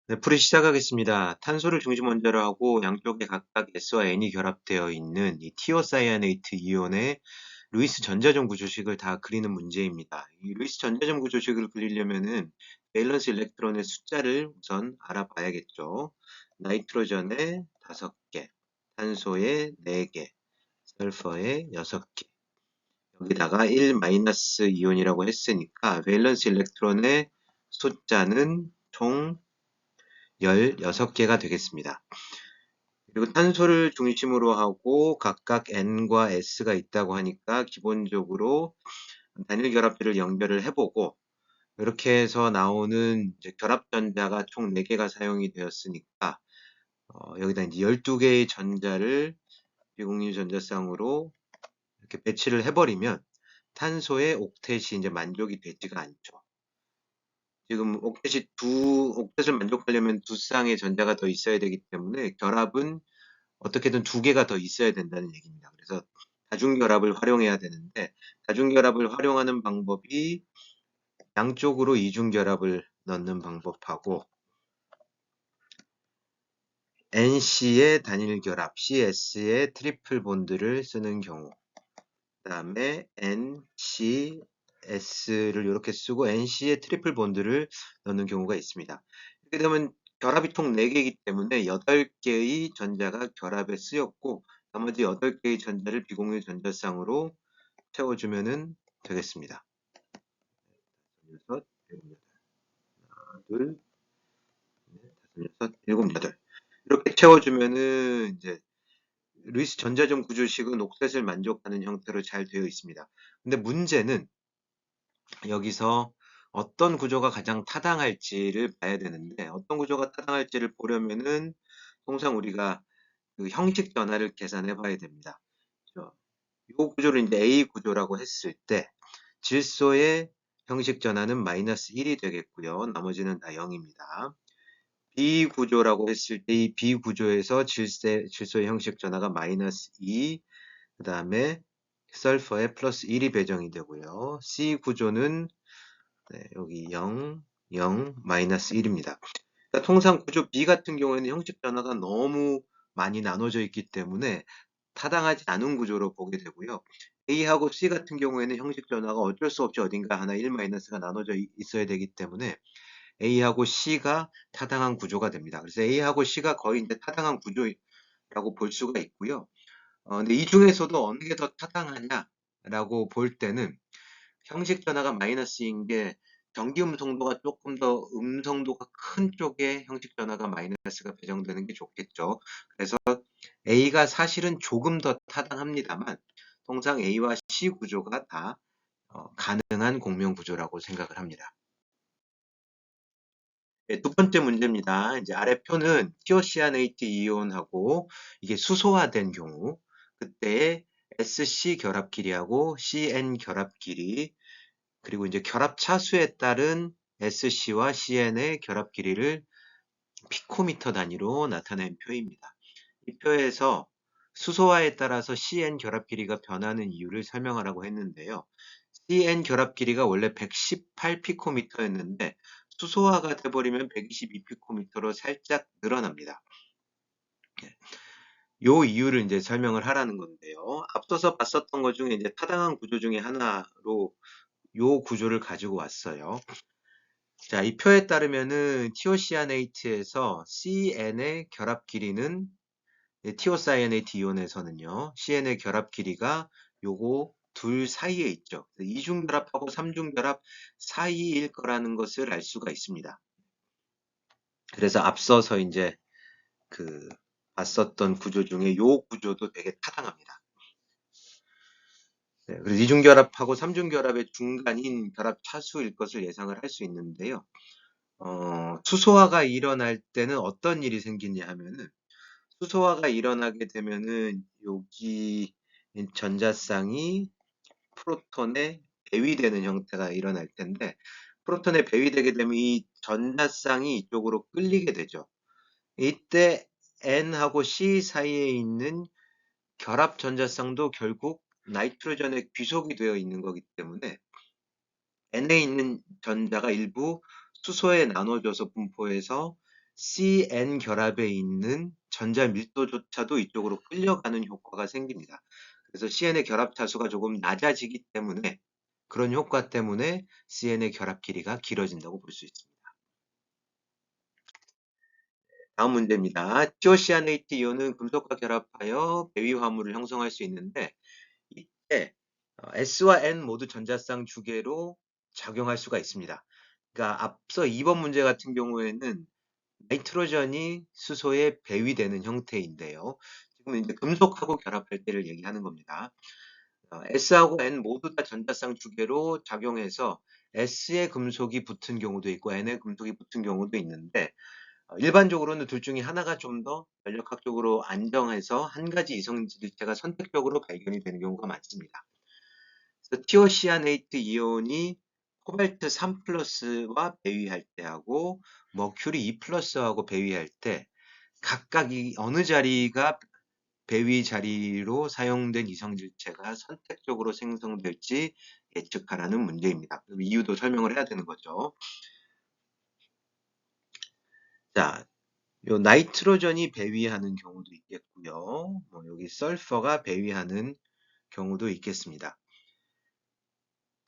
네, 풀이 시작하겠습니다. 탄소를 중심 원자로 하고 양쪽에 각각 S와 N이 결합되어 있는 이 티오사이아네이트 이온의 루이스 전자점 구조식을 다 그리는 문제입니다. 이 루이스 전자점 구조식을 그리려면은 밸런스 일렉트론의 숫자를 우선 알아봐야겠죠. 나이트로전에 5개, 탄소에 4개, 설퍼에 6개. 여기다가 1 마이너스 이온이라고 했으니까 밸런스 일렉트론의 숫자는 총 16개가 되겠습니다. 그리고 탄소를 중심으로 하고 각각 N과 S가 있다고 하니까 기본적으로 단일 결합비를 연결을 해보고 이렇게 해서 나오는 이제 결합전자가 총 4개가 사용이 되었으니까 여기다 이제 12개의 전자를 비공유 전자쌍으로 이렇게 배치를 해버리면 탄소의 옥텟이 이제 만족이 되지가 않죠. 지금 옥텟을 만족하려면 두 쌍의 전자가 더 있어야 되기 때문에 결합은 어떻게든 2개가 더 있어야 된다는 얘기입니다. 그래서 다중결합을 활용해야 되는데 다중결합을 활용하는 방법이 양쪽으로 이중결합을 넣는 방법하고 NC의 단일결합, CS의 트리플 본드를 쓰는 경우 그 다음에 NCS를 이렇게 쓰고 NC의 트리플 본드를 넣는 경우가 있습니다. 이렇게 되면 결합이 총 4개이기 때문에 8개의 전자가 결합에 쓰였고 나머지 8개의 전자를 비공유 전자쌍으로 채워주면 되겠습니다. 6, 7, 8, 둘, 넷, 5, 6, 7, 8 이렇게 채워주면은 이제 루이스 전자점 구조식은 옥텟을 만족하는 형태로 잘 되어 있습니다. 근데 문제는 여기서 어떤 구조가 가장 타당할지를 봐야 되는데 어떤 구조가 타당할지를 보려면은 통상 우리가 그 형식 변화를 계산해 봐야 됩니다. 이 구조를 이제 A 구조라고 했을 때 질소의 형식 전환은 마이너스 1이 되겠고요. 나머지는 다 0입니다. B 구조라고 했을 때 이 B 구조에서 질소의 형식 전화가 마이너스 2, 그 다음에 설퍼에 플러스 1이 배정이 되고요. C 구조는 여기 0, 0, 마이너스 1입니다. 그러니까 통상 구조 B 같은 경우에는 형식 변화가 너무 많이 나눠져 있기 때문에 타당하지 않은 구조로 보게 되고요. A하고 C 같은 경우에는 형식 변화가 어쩔 수 없이 어딘가 하나 1-가 나눠져 있어야 되기 때문에 A하고 C가 타당한 구조가 됩니다. 그래서 A하고 C가 거의 이제 타당한 구조라고 볼 수가 있고요. 근데 이 중에서도 어느 게 더 타당하냐라고 볼 때는 형식 변화가 마이너스인 게 전기 음성도가 조금 더 음성도가 큰 쪽에 형식 변화가 마이너스가 배정되는 게 좋겠죠. 그래서 A가 사실은 조금 더 타당합니다만 통상 A와 C 구조가 다 가능한 공명 구조라고 생각을 합니다. 네, 두 번째 문제입니다. 이제 아래 표는 티오시아네이트 이온하고 이게 수소화된 경우 그때의 SC 결합 길이하고 CN 결합 길이 그리고 이제 결합 차수에 따른 SC와 CN의 결합 길이를 피코미터 단위로 나타낸 표입니다. 이 표에서 수소화에 따라서 CN 결합 길이가 변하는 이유를 설명하라고 했는데요. CN 결합 길이가 원래 118 피코미터였는데 수소화가 돼버리면 122 피코미터로 살짝 늘어납니다. 요 이유를 이제 설명을 하라는 건데요. 앞서서 봤었던 것 중에 이제 타당한 구조 중에 하나로 요 구조를 가지고 왔어요. 자, 이 표에 따르면은 티오시아네이트에서 CN의 결합 길이는 티오사이아네이트 이온에서는요. CN의 결합 길이가 요거 둘 사이에 있죠. 이중결합하고 삼중결합 사이일 거라는 것을 알 수가 있습니다. 그래서 앞서서 이제 그 봤었던 구조 중에 요 구조도 되게 타당합니다. 네, 그래서 이중결합하고 삼중결합의 중간인 결합 차수일 것을 예상을 할 수 있는데요. 수소화가 일어날 때는 어떤 일이 생기냐 하면은 수소화가 일어나게 되면은 여기 전자쌍이 프로톤에 배위되는 형태가 일어날 텐데 프로톤에 배위되게 되면 이 전자쌍이 이쪽으로 끌리게 되죠. 이때 N하고 C 사이에 있는 결합 전자쌍도 결국 나이트로전에 귀속이 되어 있는 거기 때문에 N에 있는 전자가 일부 수소에 나눠져서 분포해서 CN 결합에 있는 전자 밀도조차도 이쪽으로 끌려가는 효과가 생깁니다. 그래서 CN의 결합 차수가 조금 낮아지기 때문에 그런 효과 때문에 CN의 결합 길이가 길어진다고 볼 수 있습니다. 다음 문제입니다. 티오시아네이트 이온은 금속과 결합하여 배위 화물을 형성할 수 있는데 이때 S와 N 모두 전자쌍 주계로 작용할 수가 있습니다. 그러니까 앞서 2번 문제 같은 경우에는 나이트로전이 수소에 배위되는 형태인데요. 지금 이제 금속하고 결합할 때를 얘기하는 겁니다. S하고 N 모두 다 전자쌍 주계로 작용해서 S의 금속이 붙은 경우도 있고 N의 금속이 붙은 경우도 있는데 일반적으로는 둘 중에 하나가 좀 더 전력학적으로 안정해서 한 가지 이성질체가 선택적으로 발견이 되는 경우가 많습니다. 그래서 티오시아네이트 이온이 코발트 3 플러스와 배위할 때하고 머큐리 2 플러스하고 배위할 때 각각 이 어느 자리가 배위 자리로 사용된 이성질체가 선택적으로 생성될지 예측하라는 문제입니다. 이유도 설명을 해야 되는 거죠. 자, 요 나이트로전이 배위하는 경우도 있겠고요. 여기 설퍼가 배위하는 경우도 있겠습니다.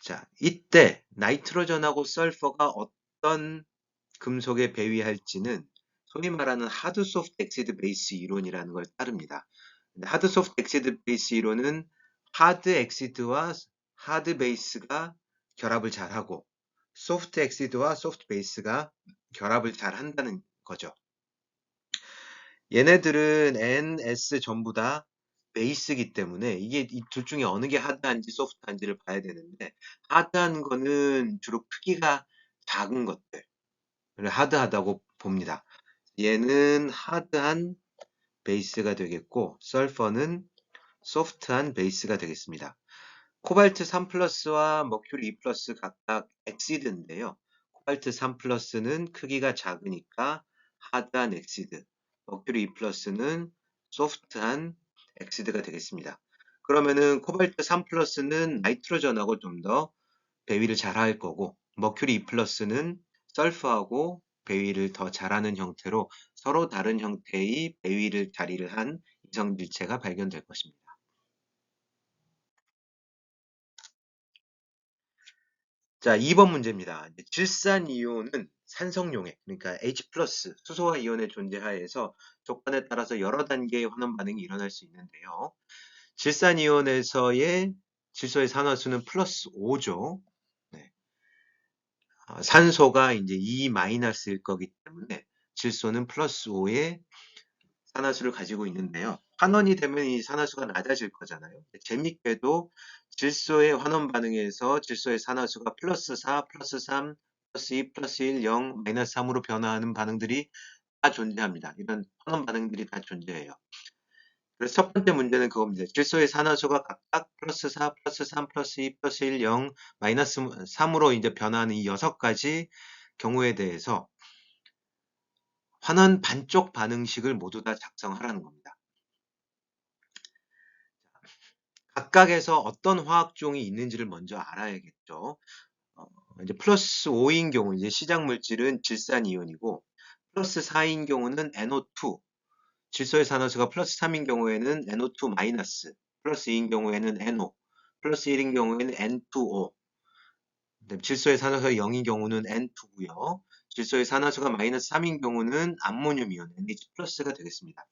자, 이때 나이트로전하고 설퍼가 어떤 금속에 배위할지는 소위 말하는 하드 소프트 엑시드 베이스 이론이라는 걸 따릅니다. 하드 소프트 엑시드 베이스 이론은 하드 엑시드와 하드 베이스가 결합을 잘하고 소프트 엑시드와 소프트 베이스가 결합을 잘 한다는 거죠. 얘네들은 N, S 전부 다 베이스이기 때문에 이게 이 둘 중에 어느 게 하드한지 소프트한지를 봐야 되는데 하드한 거는 주로 크기가 작은 것들 하드하다고 봅니다. 얘는 하드한 베이스가 되겠고 설퍼는 소프트한 베이스가 되겠습니다. 코발트 3 플러스와 머큐리 2 플러스 각각 엑시드인데요. 코발트 3 플러스는 크기가 작으니까 하드한 엑시드, 머큐리 2 플러스는 소프트한 엑시드가 되겠습니다. 그러면은 코발트 3 플러스는 나이트로전하고 좀 더 배위를 잘할 거고 머큐리 2 플러스는 설프하고 배위를 더 잘하는 형태로 서로 다른 형태의 배위를 자리를 한 이성질체가 발견될 것입니다. 자, 2번 문제입니다. 질산이온은 산성용액, 그러니까 H+, 수소와 이온의 존재하에서 조건에 따라서 여러 단계의 환원 반응이 일어날 수 있는데요. 질산이온에서의 질소의 산화수는 플러스 5죠. 네. 산소가 이제 E-일 거기 때문에 질소는 플러스 5의 산화수를 가지고 있는데요. 환원이 되면 이 산화수가 낮아질 거잖아요. 재밌게도 질소의 환원 반응에서 질소의 산화수가 플러스 4, 플러스 3, 플러스 2, 플러스 1, 0, 마이너스 3으로 변화하는 반응들이 다 존재합니다. 이런 환원 반응들이 다 존재해요. 그래서 첫 번째 문제는 그겁니다. 질소의 산화수가 각각 플러스 4, 플러스 3, 플러스 2, 플러스 1, 0, 마이너스 3으로 이제 변화하는 이 6가지 경우에 대해서 환원 반쪽 반응식을 모두 다 작성하라는 겁니다. 각각에서 어떤 화학종이 있는지를 먼저 알아야겠죠. 이제 플러스 5인 경우 이제 시작 물질은 질산이온이고 플러스 4인 경우는 NO2, 질소의 산화수가 플러스 3인 경우에는 NO2 마이너스, 플러스 2인 경우에는 NO, 플러스 1인 경우에는 N2O, 질소의 산화수가 0인 경우는 N2고요. 질소의 산화수가 마이너스 3인 경우는 암모늄 이온 NH 플러스가 되겠습니다.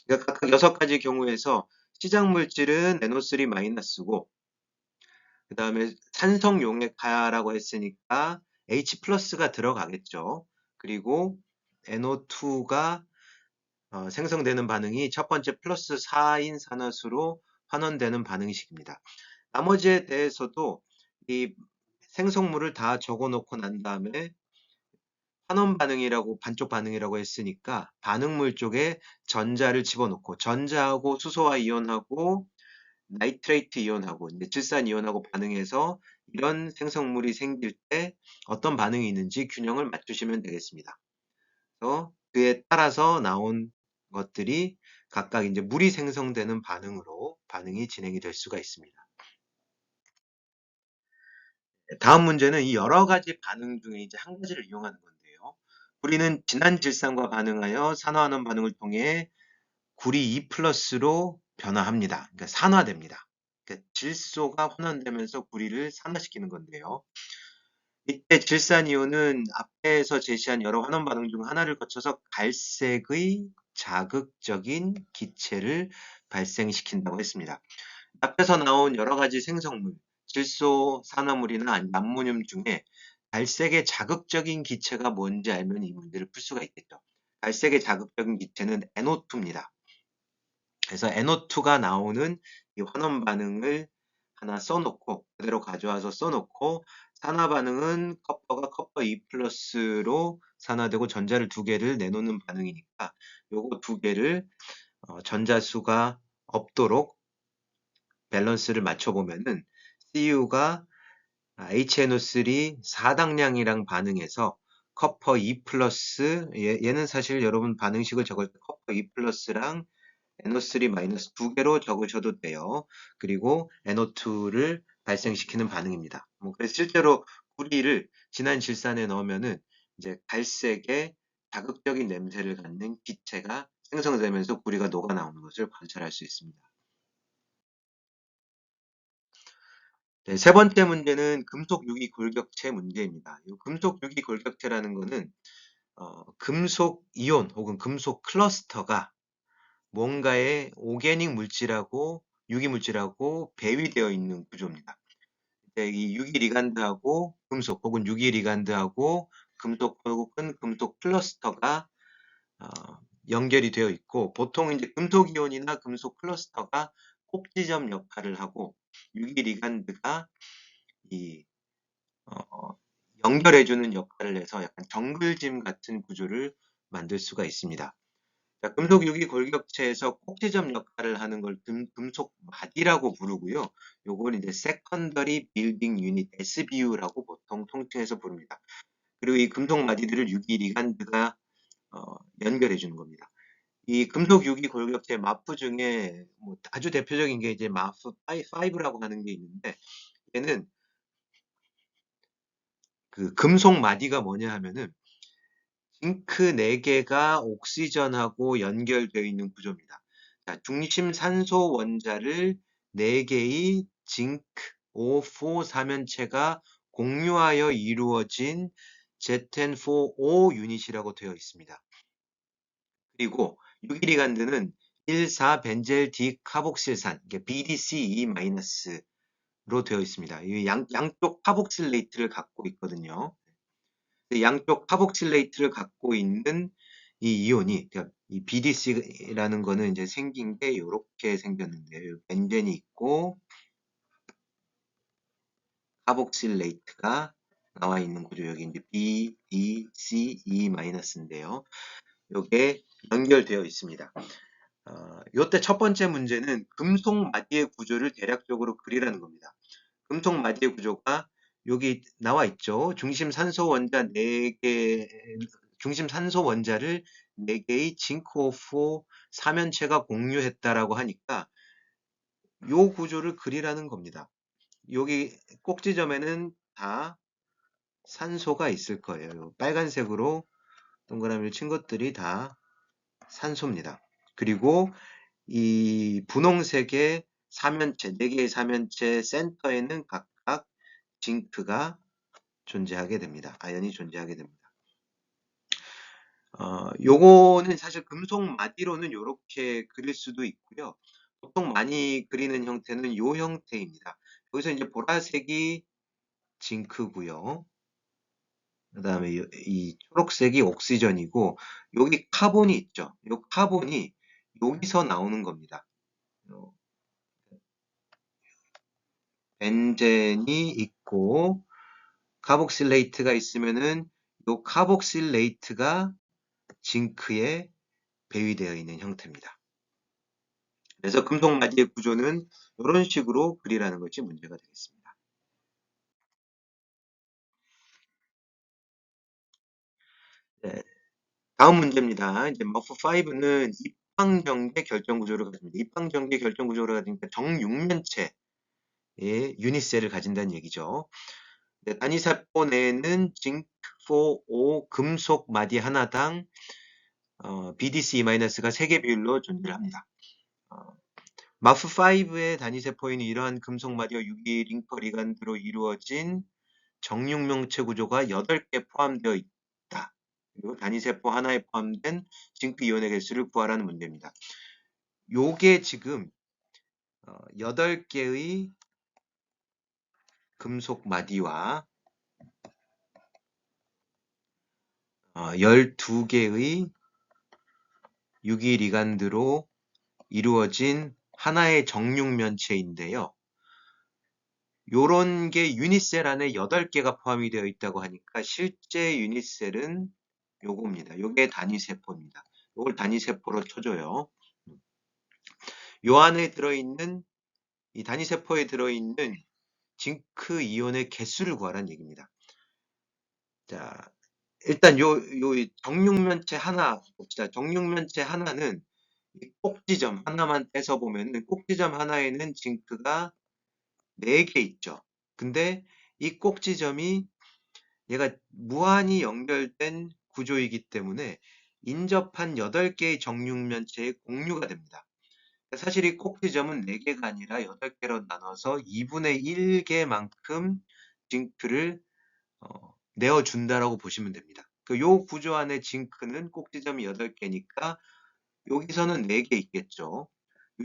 그러니까 각각 6가지 경우에서 시작 물질은 NO3 마이너스고 그 다음에 산성용액하라고 했으니까 H 플러스가 들어가겠죠. 그리고 NO2가 생성되는 반응이 첫 번째 플러스 4인 산화수로 환원되는 반응식입니다. 나머지에 대해서도 이 생성물을 다 적어 놓고 난 다음에 환원 반응이라고 반쪽 반응이라고 했으니까 반응물 쪽에 전자를 집어넣고 전자하고 수소와 이온하고 나이트레이트 이온하고 이제 질산 이온하고 반응해서 이런 생성물이 생길 때 어떤 반응이 있는지 균형을 맞추시면 되겠습니다. 그래서 그에 따라서 나온 것들이 각각 이제 물이 생성되는 반응으로 반응이 진행이 될 수가 있습니다. 다음 문제는 이 여러 가지 반응 중에 이제 한 가지를 이용하는 건데요. 구리는 진한 질산과 반응하여 산화하는 반응을 통해 구리 2+로 변화합니다. 그러니까 산화됩니다. 그러니까 질소가 혼합되면서 구리를 산화시키는 건데요. 이때 질산이온은 앞에서 제시한 여러 환원 반응 중 하나를 거쳐서 갈색의 자극적인 기체를 발생시킨다고 했습니다. 앞에서 나온 여러 가지 생성물, 질소, 산화물이나 암모늄 중에 갈색의 자극적인 기체가 뭔지 알면 이 문제를 풀 수가 있겠죠. 갈색의 자극적인 기체는 NO2입니다. 그래서 NO2가 나오는 이 환원 반응을 하나 써놓고 그대로 가져와서 써놓고 산화 반응은 커퍼가 커퍼 2+로 산화되고 전자를 두 개를 내놓는 반응이니까 요거 두 개를 전자수가 없도록 밸런스를 맞춰보면은 CU가 HNO3 4당량이랑 반응해서 커퍼 2+, 얘는 사실 여러분 반응식을 적을 때 커퍼 2+랑 NO3- 두 개로 적으셔도 돼요. 그리고 NO2를 발생시키는 반응입니다. 그래서 실제로 구리를 진한 질산에 넣으면은 이제 갈색의 자극적인 냄새를 갖는 기체가 생성되면서 구리가 녹아 나오는 것을 관찰할 수 있습니다. 네, 세 번째 문제는 금속 유기 골격체 문제입니다. 이 금속 유기 골격체라는 거는 금속 이온 혹은 금속 클러스터가 뭔가의 오게닉 물질하고 유기 물질하고 배위되어 있는 구조입니다. 이 유기 리간드하고 금속 혹은 유기 리간드하고 금속 혹은 금속 클러스터가 어, 연결이 되어 있고 보통 이제 금속 이온이나 금속 클러스터가 꼭지점 역할을 하고 유기 리간드가 이 연결해주는 역할을 해서 약간 정글짐 같은 구조를 만들 수가 있습니다. 자, 금속 유기 골격체에서 꼭지점 역할을 하는 걸 금속 마디라고 부르고요. 요걸 이제 Secondary Building Unit SBU라고 보통 통칭해서 부릅니다. 그리고 이 금속 마디들을 유기 리간드가 연결해 주는 겁니다. 이 금속 유기 골격체 마프 중에 뭐 아주 대표적인 게 이제 마프 5라고 하는 게 있는데 얘는 그 금속 마디가 뭐냐 하면은 징크 4개가 옥시전하고 연결되어 있는 구조입니다. 자, 중심 산소 원자를 4개의 징크 O4 사면체가 공유하여 이루어진 ZN4O 유닛이라고 되어 있습니다. 그리고 유기리간드는 1,4-벤젤 디카복실산, BDCE-로 되어 있습니다. 이 양쪽 카복실레이트를 갖고 있거든요. 양쪽 카복실레이트를 갖고 있는 이 이온이, 그러니까 이 BDC라는 거는 이제 생긴 게 이렇게 생겼는데요. 벤젠이 있고 카복실레이트가 나와 있는 구조, 여기 이제 BDCE-인데요. 이게 연결되어 있습니다. 요때 첫 번째 문제는 금속 마디의 구조를 대략적으로 그리라는 겁니다. 금속 마디의 구조가 여기 나와 있죠. 중심 산소 원자 4개, 중심 산소 원자를 4개의 징크오프 사면체가 공유했다라고 하니까 요 구조를 그리라는 겁니다. 여기 꼭지점에는 다 산소가 있을 거예요. 빨간색으로 동그라미를 친 것들이 다 산소입니다. 그리고 이 분홍색의 사면체, 4개의 사면체 센터에는 각각 징크가 존재하게 됩니다. 아연이 존재하게 됩니다. 요거는 사실 금속 마디로는 이렇게 그릴 수도 있고요. 보통 많이 그리는 형태는 요 형태입니다. 여기서 이제 보라색이 징크고요. 그 다음에 이 초록색이 옥시전이고 여기 카본이 있죠. 요 카본이 여기서 나오는 겁니다. 벤젠이 있고 카복실레이트가 있으면은 요 카복실레이트가 징크에 배위되어 있는 형태입니다. 그래서 금속 마디의 구조는 이런 식으로 그리라는 것이 문제가 되겠습니다. 네, 다음 문제입니다. 이제 머프 5는 입방전개 결정 구조를 가집니다. 입방전개 결정 구조를 가지니까 정육면체의 유닛셀을 가진다는 얘기죠. 네, 단위세포 내에는 징크4, 금속 마디 하나당 BDC-가 3개 비율로 존재합니다. 마프5의 단위세포에는 이러한 금속 마디와 유기 링커 리간드로 이루어진 정육면체 구조가 8개 포함되어 있다. 그리고 단위세포 하나에 포함된 징크 이온의 개수를 구하라는 문제입니다. 요게 지금 8개의 금속 마디와 12개의 유기 리간드로 이루어진 하나의 정육면체인데요. 요런 게 유니셀 안에 8개가 포함이 되어 있다고 하니까 실제 유니셀은 요겁니다. 요게 단위세포입니다. 요걸 단위세포로 쳐줘요. 요 안에 들어있는 이 단위세포에 들어있는 징크 이온의 개수를 구하라는 얘기입니다. 자, 일단 요 정육면체 하나 봅시다. 정육면체 하나는 이 꼭지점 하나만 떼서 보면은 꼭지점 하나에는 징크가 4개 있죠. 근데 이 꼭지점이 얘가 무한히 연결된 구조이기 때문에 인접한 8개의 정육면체의 공유가 됩니다. 사실 이 꼭지점은 4개가 아니라 8개로 나눠서 2분의 1개만큼 징크를 내어준다라고 보시면 됩니다. 요 구조 안에 징크는 꼭지점이 8개니까 여기서는 4개 있겠죠.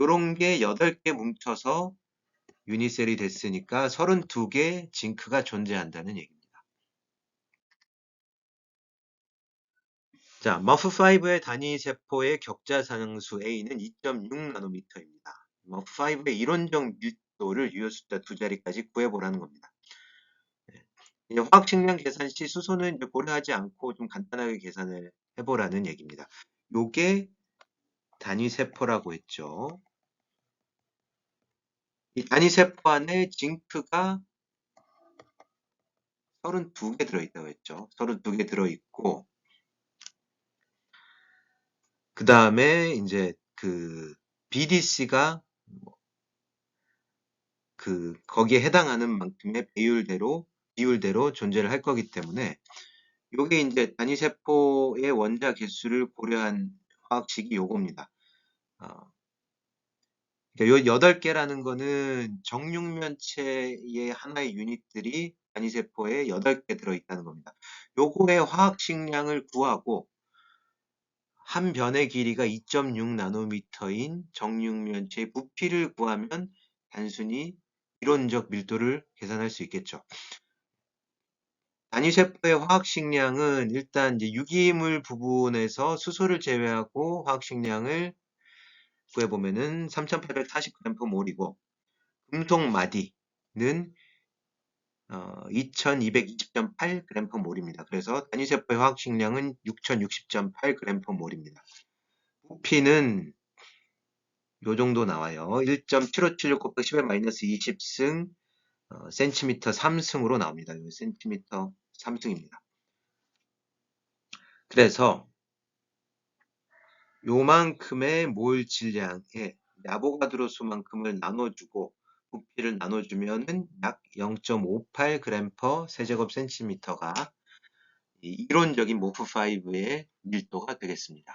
요런 게 8개 뭉쳐서 유니셀이 됐으니까 32개 징크가 존재한다는 얘기입니다. 자, 머프5의 단위 세포의 격자 상수 A는 2.6나노미터입니다. 머프5의 이론적 밀도를 유효 숫자 2자리까지 구해보라는 겁니다. 이제 화학 식량 계산 시 수소는 이제 고려하지 않고 좀 간단하게 계산을 해보라는 얘기입니다. 요게 단위 세포라고 했죠. 이 단위 세포 안에 징크가 32개 들어있다고 했죠. 32개 들어있고, 그 다음에 이제 그 BDC가 거기에 해당하는 만큼의 비율대로 존재를 할 거기 때문에 요게 이제 단위세포의 원자 개수를 고려한 화학식이 요겁니다. 그러니까 요 8개라는 거는 정육면체의 하나의 유닛들이 단위세포에 8개 들어있다는 겁니다. 요거의 화학식량을 구하고 한 변의 길이가 2.6나노미터인 정육면체의 부피를 구하면 단순히 이론적 밀도를 계산할 수 있겠죠. 단위세포의 화학식량은 일단 이제 유기물 부분에서 수소를 제외하고 화학식량을 구해보면은 3840g/몰이고 금속 마디는 2220.8g/몰입니다. 그래서 단위세포의 화학식량은 6060.8g/몰입니다. 부피는 요 정도 나와요. 1.7576 곱하기 10의 - 20승 센티미터 3승으로 나옵니다. 요 센티미터 3승입니다. 그래서 요만큼의 몰 질량에 아보가드로 수만큼을 나눠주고 부피를 나눠주면은 약 0.58g/세제곱 센티미터가 이론적인 모프5의 밀도가 되겠습니다.